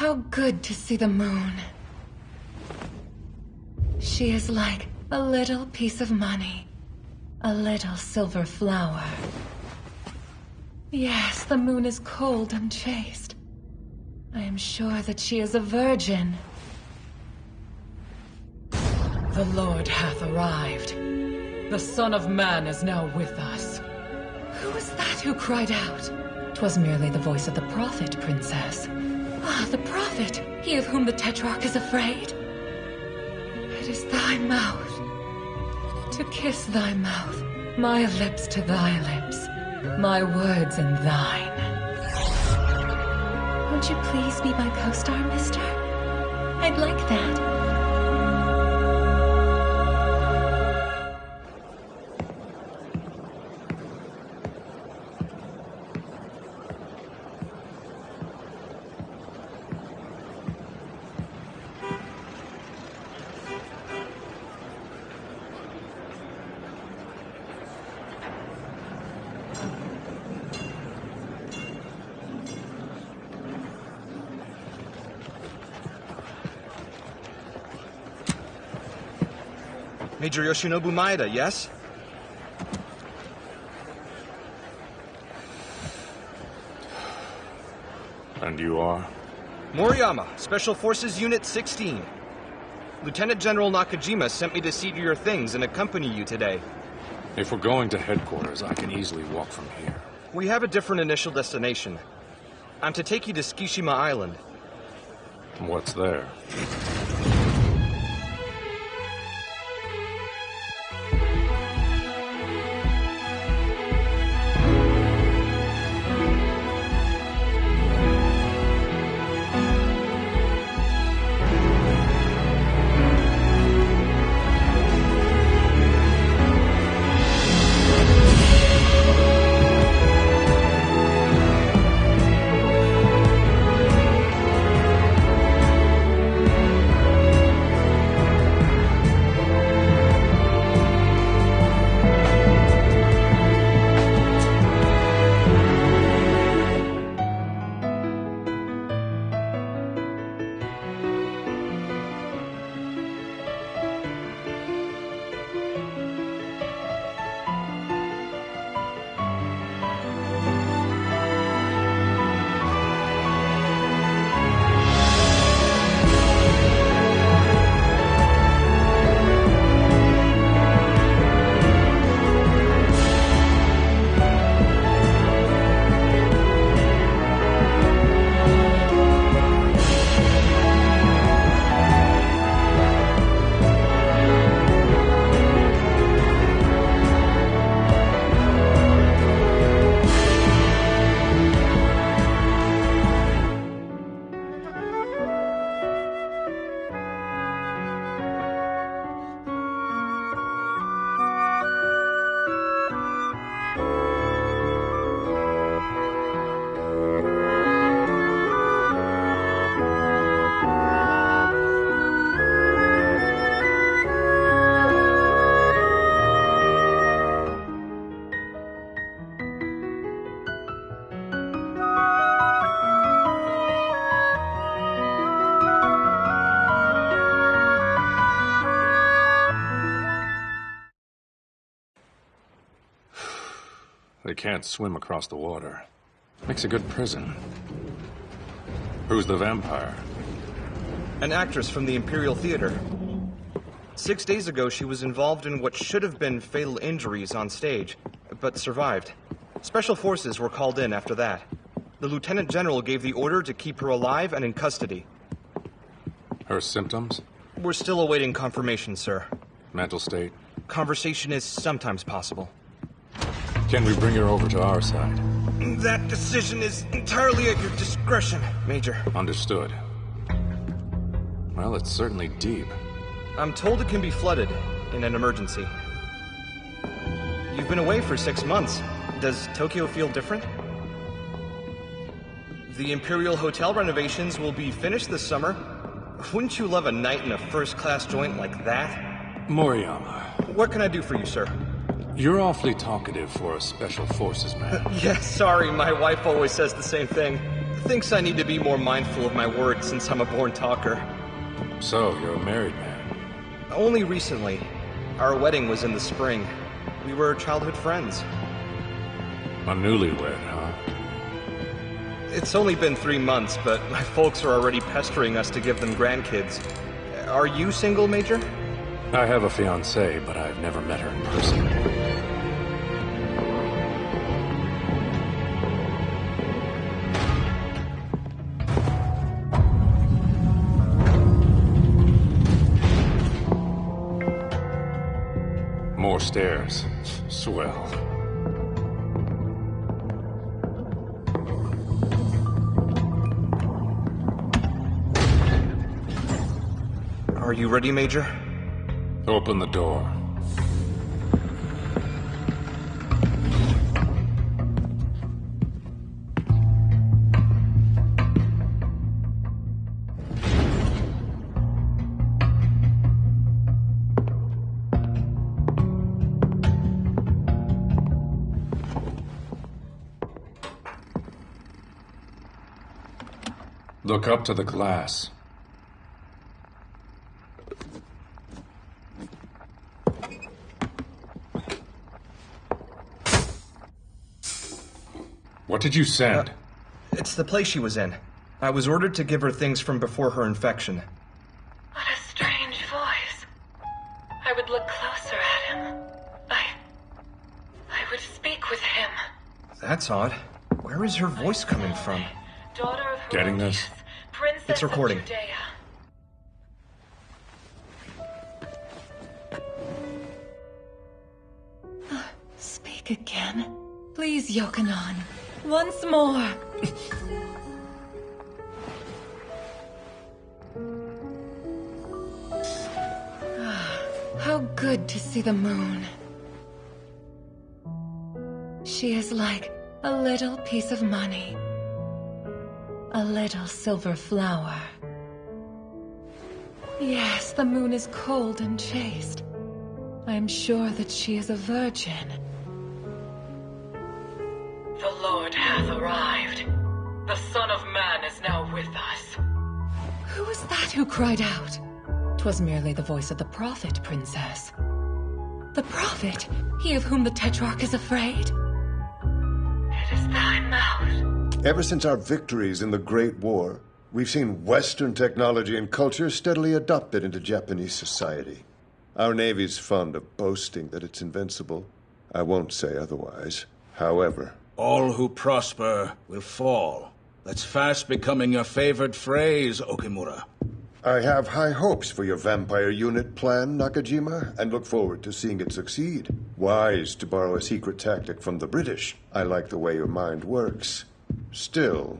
How good to see the moon. She is like a little piece of money. A little silver flower. Yes, the moon is cold and chaste. I am sure that she is a virgin. The Lord hath arrived. The Son of Man is now with us. Who was that who cried out? 'Twas merely the voice of the prophet, Princess. Ah, the prophet, he of whom the Tetrarch is afraid. It is thy mouth. To kiss thy mouth, my lips to thy lips, my words in thine. Won't you please be my co-star, mister? I'd like that. Major Yoshinobu Maeda, yes? And you are? Moriyama, Special Forces Unit 16. Lieutenant General Nakajima sent me to see to your things and accompany you today. If we're going to headquarters, I can easily walk from here. We have a different initial destination. I'm to take you to Tsukishima Island. What's there? They can't swim across the water. Makes a good prison. Who's the vampire? An actress from the Imperial Theater. 6 days ago, she was involved in what should have been fatal injuries on stage, but survived. Special forces were called in after that. The Lieutenant General gave the order to keep her alive and in custody. Her symptoms? We're still awaiting confirmation, sir. Mental state? Conversation is sometimes possible. Can we bring her over to our side? That decision is entirely at your discretion, Major. Understood. Well, it's certainly deep. I'm told it can be flooded in an emergency. You've been away for 6 months. Does Tokyo feel different? The Imperial Hotel renovations will be finished this summer. Wouldn't you love a night in a first-class joint like that? Moriyama. What can I do for you, sir? You're awfully talkative for a Special Forces man. Yeah, sorry, my wife always says the same thing. Thinks I need to be more mindful of my words since I'm a born talker. So, you're a married man. Only recently. Our wedding was in the spring. We were childhood friends. A newlywed, huh? It's only been 3 months, but my folks are already pestering us to give them grandkids. Are you single, Major? I have a fiancée, but I've never met her in person. More stairs. Swell. Are you ready, Major? Open the door. Look up to the glass. What did you send? It's the place she was in. I was ordered to give her things from before her infection. What a strange voice. I would look closer at him. I would speak with him. That's odd. Where is her voice coming from? Daughter of Getting this? Herodias, Princess It's recording. of Judea. Speak again. Please, Yokanan. Once more. How good to see the moon. She is like a little piece of money. A little silver flower. Yes, the moon is cold and chaste. I am sure that she is a virgin. The Lord hath arrived. The Son of Man is now with us. Who was that who cried out? 'Twas merely the voice of the prophet, Princess. The prophet? He of whom the Tetrarch is afraid? It is thy mouth. Ever since our victories in the Great War, we've seen Western technology and culture steadily adopted into Japanese society. Our Navy's fond of boasting that it's invincible. I won't say otherwise. However, all who prosper will fall. That's fast becoming your favorite phrase, Okimura. I have high hopes for your vampire unit plan, Nakajima, and look forward to seeing it succeed. Wise to borrow a secret tactic from the British. I like the way your mind works. Still,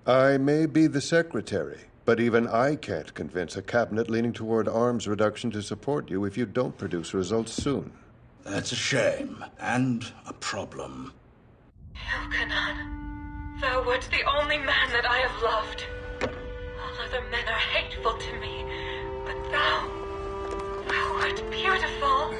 I may be the secretary, but even I can't convince a cabinet leaning toward arms reduction to support you if you don't produce results soon. That's a shame, and a problem. Yokanan, thou wert the only man that I have loved. All other men are hateful to me, but thou art beautiful.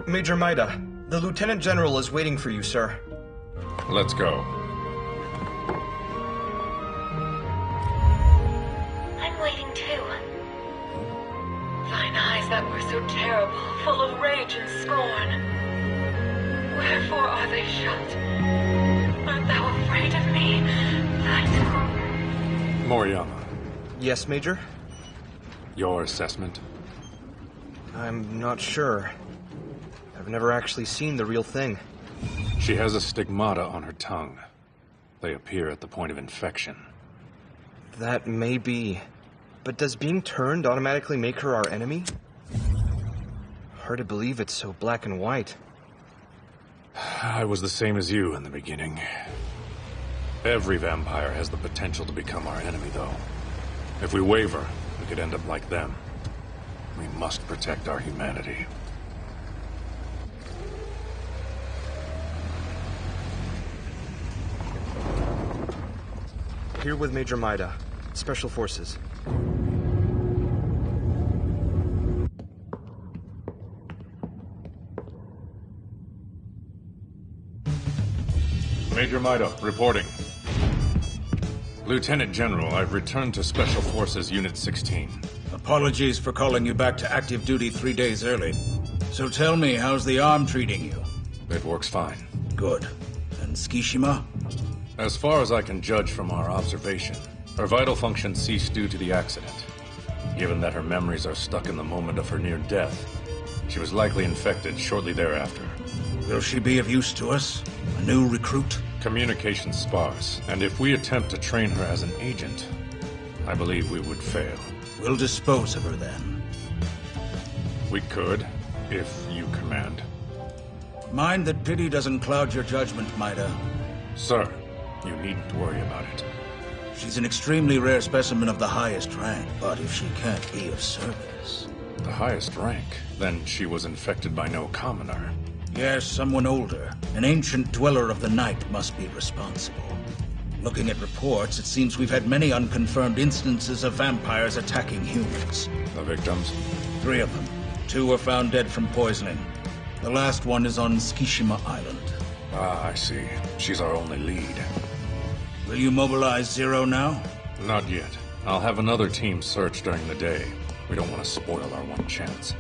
Major Maida, the Lieutenant General is waiting for you, sir. Let's go. I'm waiting too. Thine eyes that were so terrible, full of rage and scorn. Wherefore are they shut? Art thou afraid of me? Moriyama, Yes, Major? your assessment? I'm not sure. I've never actually seen the real thing. She has a stigmata on her tongue. They appear at the point of infection. That may be. But does being turned automatically make her our enemy? Hard to believe it's so black and white. I was the same as you in the beginning. Every vampire has the potential to become our enemy, though. If we waver, we could end up like them. We must protect our humanity. Here with Major Maida, Special Forces. Major Maida, reporting. Lieutenant General, I've returned to Special Forces Unit 16. Apologies for calling you back to active duty 3 days early. So tell me, how's the arm treating you? It works fine. Good. And Tsukishima? As far as I can judge from our observation, her vital function ceased due to the accident. Given that her memories are stuck in the moment of her near death, she was likely infected shortly thereafter. Will she be of use to us? A new recruit? Communication sparse, and if we attempt to train her as an agent, I believe we would fail. We'll dispose of her then. We could, if you command. Mind that pity doesn't cloud your judgment, Maida. Sir, you needn't worry about it. She's an extremely rare specimen of the highest rank, but if she can't be of service... The highest rank? Then she was infected by no commoner. Yes, someone older. An ancient dweller of the night must be responsible. Looking at reports, it seems we've had many unconfirmed instances of vampires attacking humans. The victims? 3 of them. 2 were found dead from poisoning. The last one is on Tsukishima Island. Ah, I see. She's our only lead. Will you mobilize Zero now? Not yet. I'll have another team search during the day. We don't want to spoil our one chance.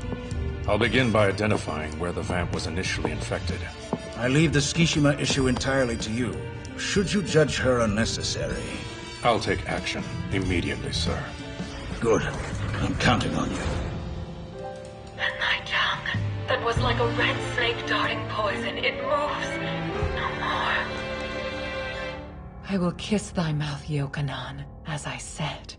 I'll begin by identifying where the vamp was initially infected. I leave the Tsukishima issue entirely to you. Should you judge her unnecessary... I'll take action immediately, sir. Good. I'm counting on you. And my tongue, that was like a red snake darting poison, it moves no more. I will kiss thy mouth, Yokanan, as I said.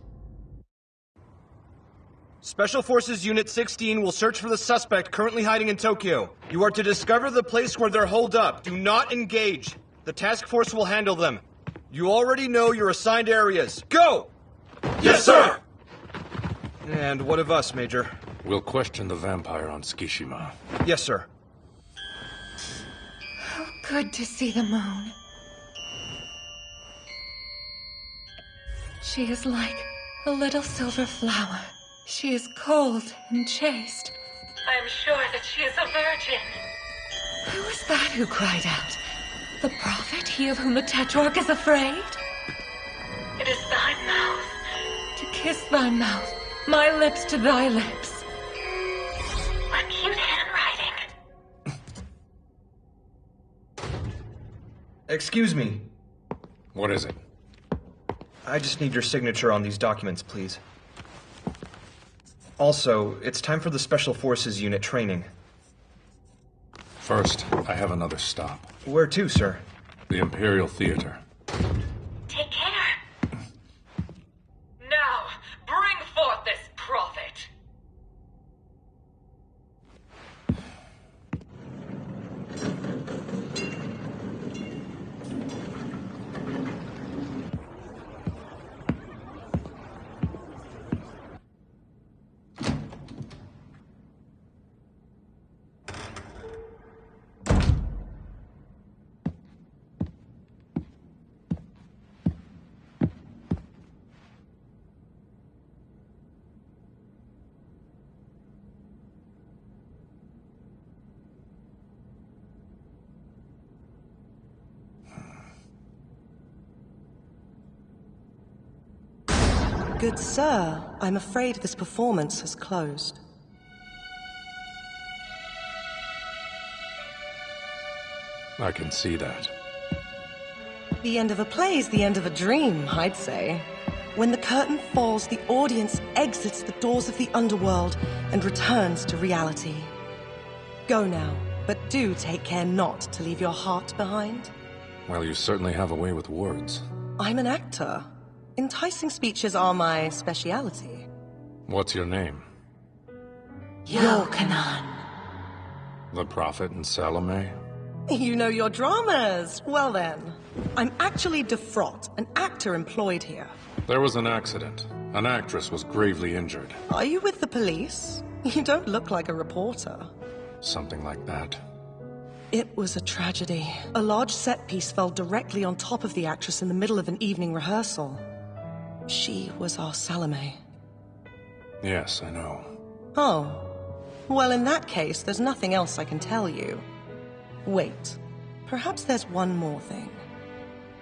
Special Forces Unit 16 will search for the suspect currently hiding in Tokyo. You are to discover the place where they're holed up. Do not engage. The task force will handle them. You already know your assigned areas. Go! Yes, sir! And what of us, Major? We'll question the vampire on Tsukishima. Yes, sir. How good to see the moon. She is like a little silver flower. She is cold and chaste. I am sure that she is a virgin. Who is that who cried out? The prophet, he of whom the Tetrarch is afraid? It is thy mouth. To kiss thy mouth, my lips to thy lips. What cute handwriting. Excuse me. What is it? I just need your signature on these documents, please. Also, it's time for the Special Forces Unit training. First, I have another stop. Where to, sir? The Imperial Theater. Take care. Now, bring forth this prophet. Good sir, I'm afraid this performance has closed. I can see that. The end of a play is the end of a dream, I'd say. When the curtain falls, the audience exits the doors of the underworld and returns to reality. Go now, but do take care not to leave your heart behind. Well, you certainly have a way with words. I'm an actor. Enticing speeches are my speciality. What's your name? Yokanan. The Prophet and Salome? You know your dramas. Well then. I'm actually Defrot, an actor employed here. There was an accident. An actress was gravely injured. Are you with the police? You don't look like a reporter. Something like that. It was a tragedy. A large set piece fell directly on top of the actress in the middle of an evening rehearsal. She was our Salome. Yes, I know. Oh. Well, in that case, there's nothing else I can tell you. Wait. Perhaps there's one more thing.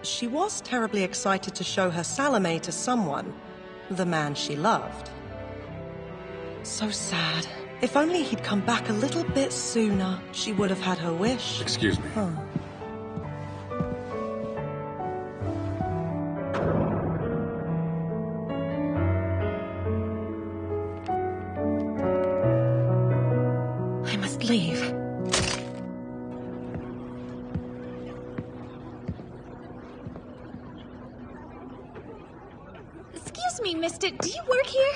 She was terribly excited to show her Salome to someone. The man she loved. So sad. If only he'd come back a little bit sooner, she would have had her wish. Excuse me. Huh. I must leave. Excuse me, mister, do you work here?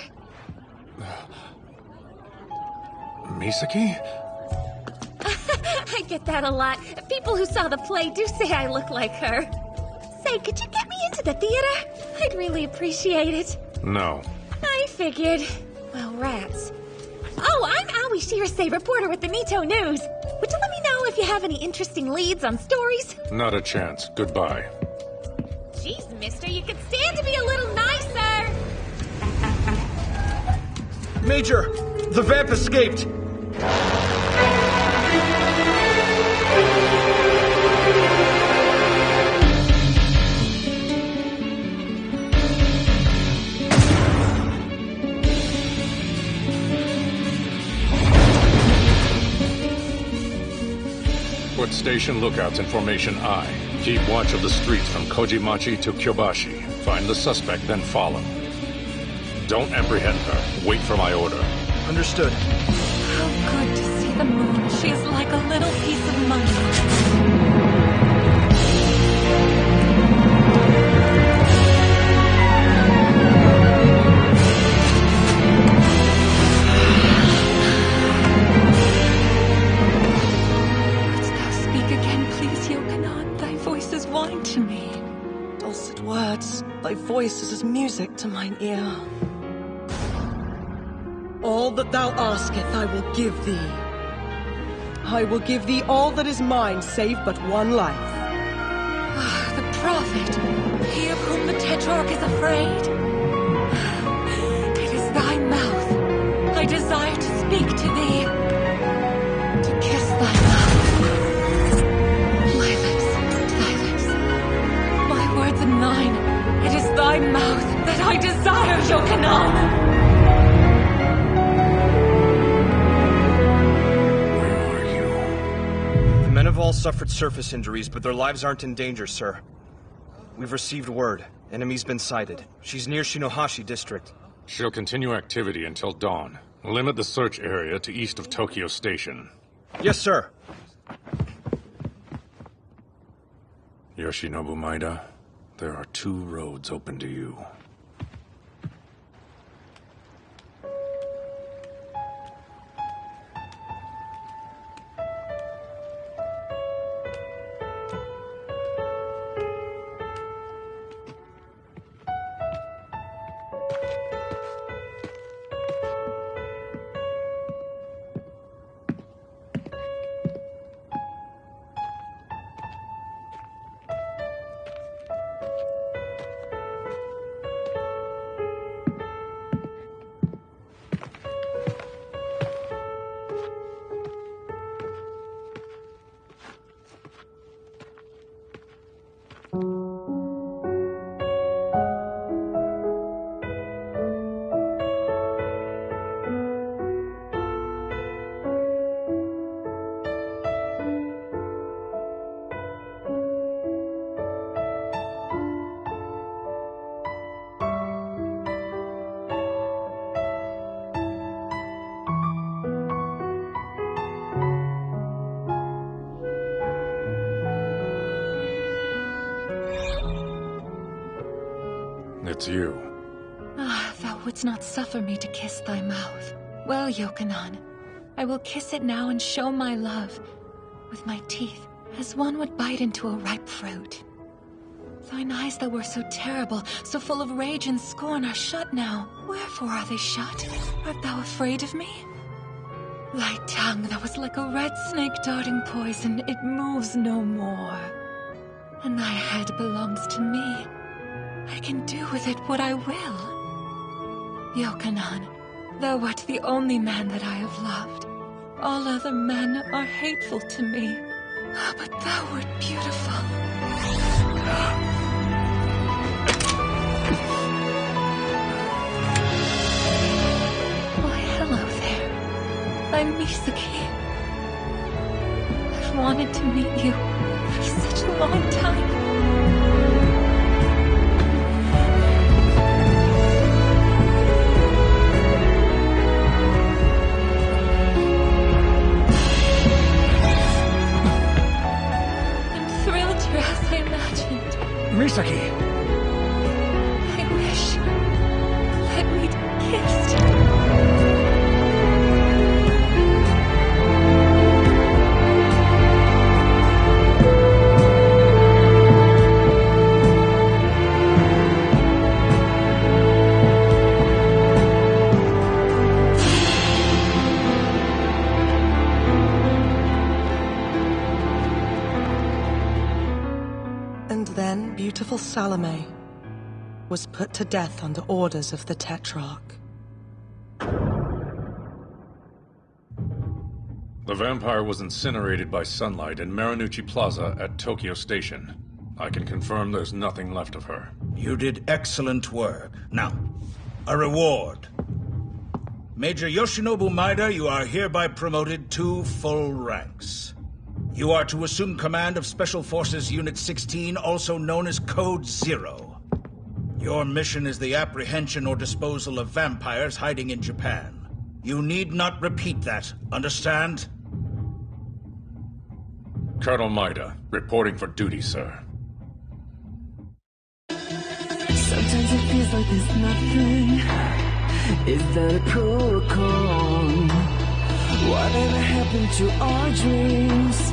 Misaki? I get that a lot. People who saw the play do say I look like her. Say, could you get me into the theater? I'd really appreciate it. No. I figured. Well, rats. Oh, I'm Aoi Shirase, reporter with the Nito News. Would you let me know if you have any interesting leads on stories? Not a chance. Goodbye. Jeez, mister, you could stand to be a little nicer. Major! The vamp escaped! Put station lookouts in formation I. Keep watch of the streets from Kojimachi to Kyobashi. Find the suspect, then follow. Don't apprehend her. Wait for my order. Understood. How good to see the moon. She is like a little piece of money. Wouldst thou speak again, please, Yokanan? Thy voice is wine to me. Dulcet words, thy voice is as music to mine ear. All that thou asketh I will give thee. I will give thee all that is mine, save but one life. Ah, the prophet, he of whom the Tetrarch is afraid. It is thy mouth. I desire to speak to thee. To kiss thy mouth. My lips, my words and thine. It is thy mouth that I desire, Yokanan. Men have all suffered surface injuries, but their lives aren't in danger, sir. We've received word. Enemy's been sighted. She's near Shinohashi District. She'll continue activity until dawn. Limit the search area to east of Tokyo Station. Yes, sir. Yoshinobu Maeda, there are 2 roads open to you. It's you. Ah, thou wouldst not suffer me to kiss thy mouth. Well, Yokanan, I will kiss it now and show my love with my teeth, as one would bite into a ripe fruit. Thine eyes that were so terrible, so full of rage and scorn, are shut now. Wherefore are they shut? Art thou afraid of me? Thy tongue that was like a red snake darting poison, it moves no more. And thy head belongs to me. I can do with it what I will. Yokanan, thou art the only man that I have loved. All other men are hateful to me. But thou art beautiful. Why, hello there. I'm Misaki. I've wanted to meet you for such a long time. Misaki! I wish. Let me be kissed. Beautiful Salome was put to death under orders of the Tetrarch. The vampire was incinerated by sunlight in Marinucci Plaza at Tokyo Station. I can confirm there's nothing left of her. You did excellent work. Now, a reward. Major Yoshinobu Maeda, you are hereby promoted 2 full ranks. You are to assume command of Special Forces Unit 16, also known as Code Zero. Your mission is the apprehension or disposal of vampires hiding in Japan. You need not repeat that, understand? Colonel Maeda, reporting for duty, sir. Sometimes it feels like there's nothing. Is that a protocol? Whatever happened to our dreams?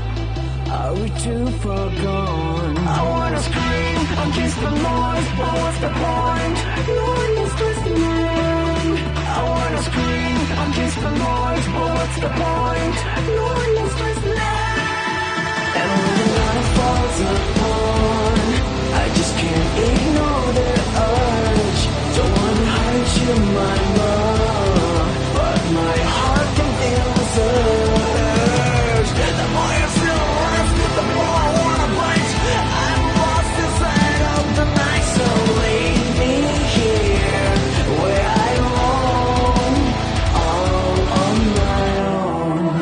Are we too far gone? I wanna scream against the noise, but what's the point? No one is listening. I wanna scream against the noise, but what's the point? No one is listening. And when the night falls upon, I just can't ignore the urge. Don't wanna hurt you, my love, but my heart can feel the surge. The more you feel, the more I wanna bite. I'm lost inside of the night, so leave me here where I belong, all on my own.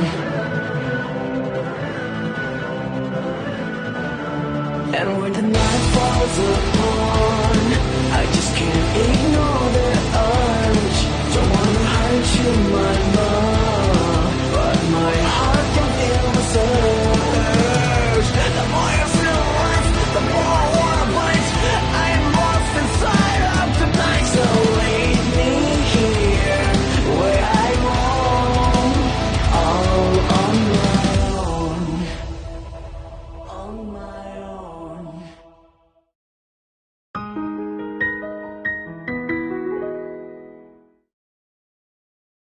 And when the night falls upon, I just can't ignore the